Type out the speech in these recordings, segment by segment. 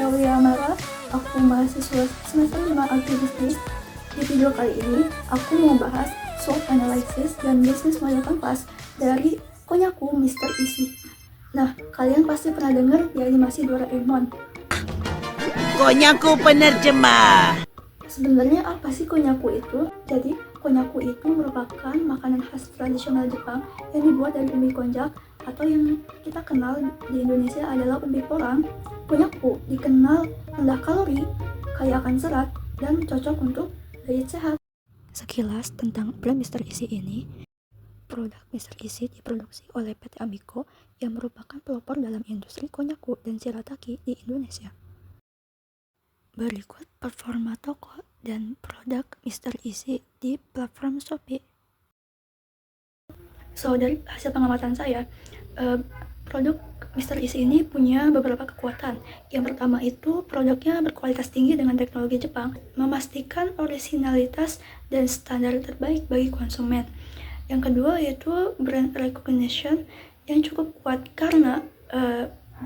saya Aulia Amara, aku mahasiswa semester 5 Agribisnis. Di video kali ini, aku mau bahas SWOT analysis dan business model canvas dari Konyaku Mr. Easy. Nah, kalian pasti pernah dengar di animasi Doraemon. Konyaku penerjemah. Sebenarnya apa sih konyaku itu? Jadi, konyaku itu merupakan makanan khas tradisional Jepang yang dibuat dari ubi konjac atau yang kita kenal di Indonesia adalah ubi porang. Konyaku dikenal rendah kalori, kaya akan serat, dan cocok untuk diet sehat. Sekilas tentang brand Mr. Easy ini, produk Mr. Easy diproduksi oleh PT Amico yang merupakan pelopor dalam industri konyaku dan shirataki di Indonesia. Berikut performa toko dan produk Mr. Easy di platform Shopee. So, dari hasil pengamatan saya, produk Mr. Easy ini punya beberapa kekuatan. Yang pertama itu produknya berkualitas tinggi dengan teknologi Jepang, memastikan originalitas dan standar terbaik bagi konsumen. Yang kedua yaitu brand recognition yang cukup kuat karena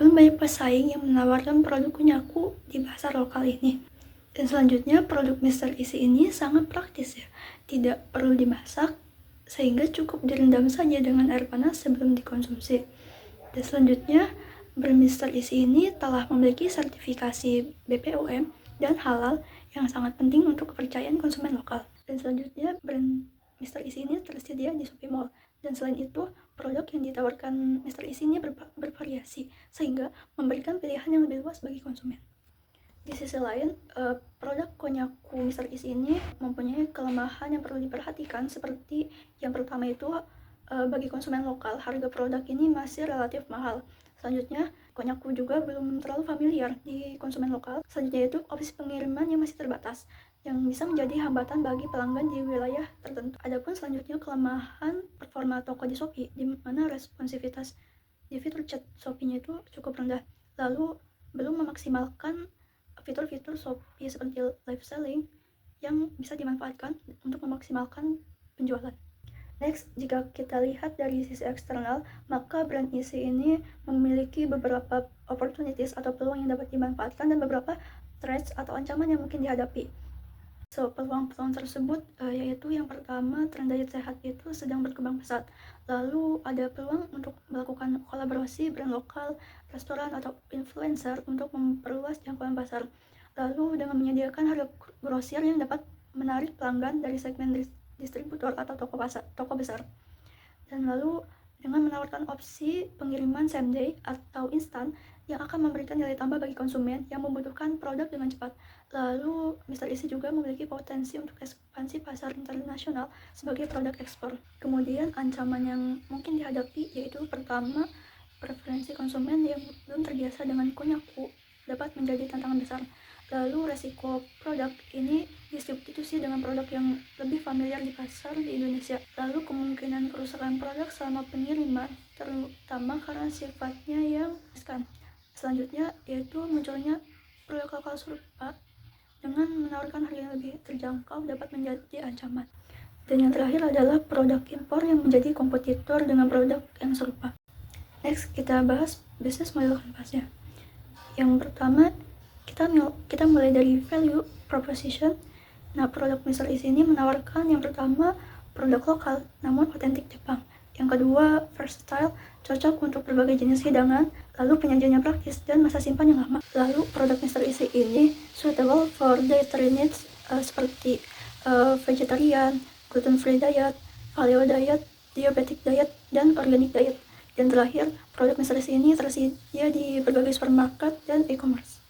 belum banyak pesaing yang menawarkan produk konyaku di pasar lokal ini. Dan selanjutnya produk Mr. Easy ini sangat praktis ya, tidak perlu dimasak sehingga cukup direndam saja dengan air panas sebelum dikonsumsi. Dan selanjutnya brand Mr. Easy ini telah memiliki sertifikasi BPOM dan halal yang sangat penting untuk kepercayaan konsumen lokal. Dan selanjutnya brand Mr. Easy ini tersedia di Shopee Mall. Dan selain itu, produk yang ditawarkan Mr. Easy ini bervariasi, sehingga memberikan pilihan yang lebih luas bagi konsumen. Di sisi lain, produk konyaku Mr. Easy ini mempunyai kelemahan yang perlu diperhatikan, seperti yang pertama itu bagi konsumen lokal, harga produk ini masih relatif mahal. Selanjutnya, konyaku juga belum terlalu familiar di konsumen lokal. Selanjutnya itu opsi pengiriman yang masih terbatas, yang bisa menjadi hambatan bagi pelanggan di wilayah tertentu. Adapun selanjutnya kelemahan performa toko di Shopee, di mana responsivitas di fitur chat Shopee-nya itu cukup rendah. Lalu belum memaksimalkan fitur-fitur Shopee seperti live selling yang bisa dimanfaatkan untuk memaksimalkan penjualan. Next, jika kita lihat dari sisi eksternal, maka brand Easy ini memiliki beberapa opportunities atau peluang yang dapat dimanfaatkan dan beberapa threats atau ancaman yang mungkin dihadapi. So, peluang-peluang tersebut yaitu yang pertama, tren diet sehat itu sedang berkembang pesat. Lalu ada peluang untuk melakukan kolaborasi brand lokal, restoran atau influencer untuk memperluas jangkauan pasar. Lalu dengan menyediakan harga grosir yang dapat menarik pelanggan dari segmen distributor atau toko besar. Dan lalu dengan menawarkan opsi pengiriman same day atau instan yang akan memberikan nilai tambah bagi konsumen yang membutuhkan produk dengan cepat. Lalu Mr. Easy juga memiliki potensi untuk ekspansi pasar internasional sebagai produk ekspor. Kemudian ancaman yang mungkin dihadapi yaitu pertama, preferensi konsumen yang belum terbiasa dengan konyaku dapat menjadi tantangan besar. Lalu resiko produk ini disubstitusi dengan produk yang lebih familiar di pasar di Indonesia. Lalu kemungkinan kerusakan produk selama pengiriman, terutama karena sifatnya yang riskan. Selanjutnya yaitu munculnya produk lokal serupa dengan menawarkan harga yang lebih terjangkau dapat menjadi ancaman. Dan yang terakhir adalah produk impor yang menjadi kompetitor dengan produk yang serupa. Next, kita bahas business model canvasnya. Yang pertama, kita mulai dari value proposition. Nah, produk Mr. Easy ini menawarkan yang pertama produk lokal namun otentik Jepang. Yang kedua, versatile, cocok untuk berbagai jenis hidangan, lalu penyajiannya praktis dan masa simpan yang lama. Lalu produk Mr. Easy ini suitable for dietary needs seperti vegetarian, gluten free diet, paleo diet, diabetic diet, dan organic diet. Dan terakhir, produk Mr. Easy ini tersedia di berbagai supermarket dan e-commerce.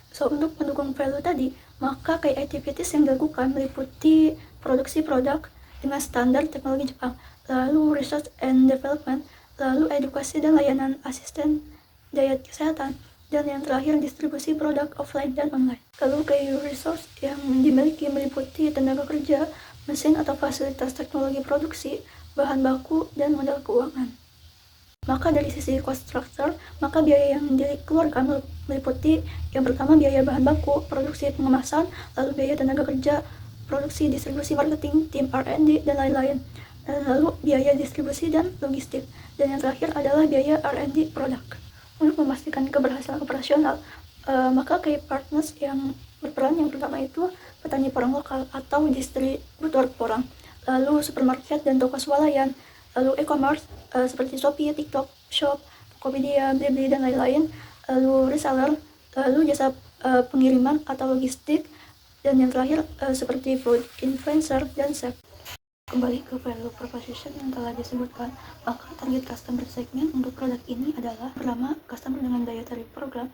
So, untuk mendukung value tadi, maka key activities yang dilakukan meliputi produksi produk dengan standar teknologi Jepang, lalu research and development, lalu edukasi dan layanan asisten diet kesehatan, dan yang terakhir distribusi produk offline dan online. Lalu key resource yang dimiliki meliputi tenaga kerja, mesin atau fasilitas teknologi produksi, bahan baku, dan modal keuangan. Maka dari sisi cost structure, maka biaya yang dikeluarkan meliputi yang pertama biaya bahan baku, produksi pengemasan, lalu biaya tenaga kerja, produksi, distribusi, marketing, tim R&D, dan lain-lain. Dan lalu biaya distribusi dan logistik. Dan yang terakhir adalah biaya R&D produk. Untuk memastikan keberhasilan operasional, Maka key partners yang berperan yang pertama itu petani porang lokal atau distributor porang, lalu supermarket dan toko swalayan, lalu e-commerce seperti Shopee, TikTok Shop, Tokopedia, Blibli dan lain-lain, lalu reseller, lalu jasa pengiriman atau logistik, dan yang terakhir seperti food influencer dan chef. Kembali ke value proposition yang telah disebutkan, maka target customer segment untuk produk ini adalah pertama, customer dengan dietary program,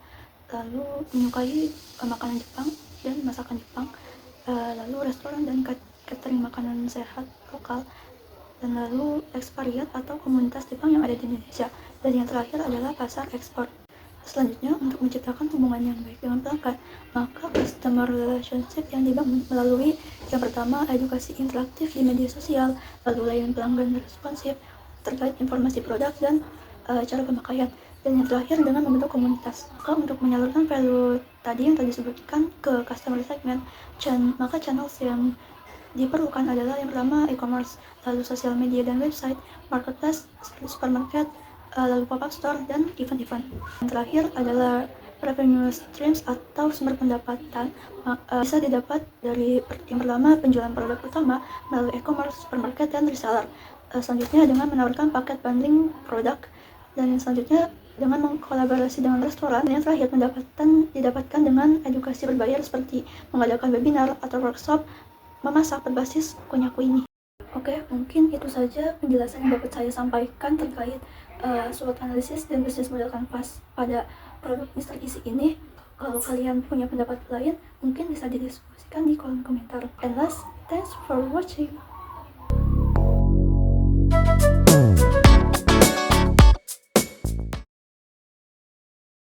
lalu menyukai makanan Jepang dan masakan Jepang, lalu restoran dan catering makanan sehat lokal, dan lalu expatriate atau komunitas Jepang yang ada di Indonesia, dan yang terakhir adalah pasar ekspor. Selanjutnya, untuk menciptakan hubungan yang baik dengan pelanggan, maka customer relationship yang dibangun melalui yang pertama, edukasi interaktif di media sosial, lalu layanan pelanggan responsif terkait informasi produk dan cara pemakaian, dan yang terakhir dengan membentuk komunitas. Maka untuk menyalurkan value tadi yang tadi disebutkan ke customer segment, maka channels yang diperlukan adalah yang pertama e-commerce, lalu sosial media dan website, marketplace, supermarket, lalu pop-up store, dan event-event. Yang terakhir adalah revenue streams atau sumber pendapatan bisa didapat dari yang pertama penjualan produk utama melalui e-commerce, supermarket, dan reseller. Selanjutnya dengan menawarkan paket bundling produk, dan selanjutnya dengan mengkolaborasi dengan restoran. Dan yang terakhir pendapatan didapatkan dengan edukasi berbayar seperti mengadakan webinar atau workshop memasak berbasis Konyaku ini. Oke, mungkin itu saja penjelasan yang dapat saya sampaikan terkait SWOT analisis dan bisnis model kanvas pada produk Mr. Easy ini. Kalau kalian punya pendapat lain, mungkin bisa didiskusikan di kolom komentar. And last, thanks for watching.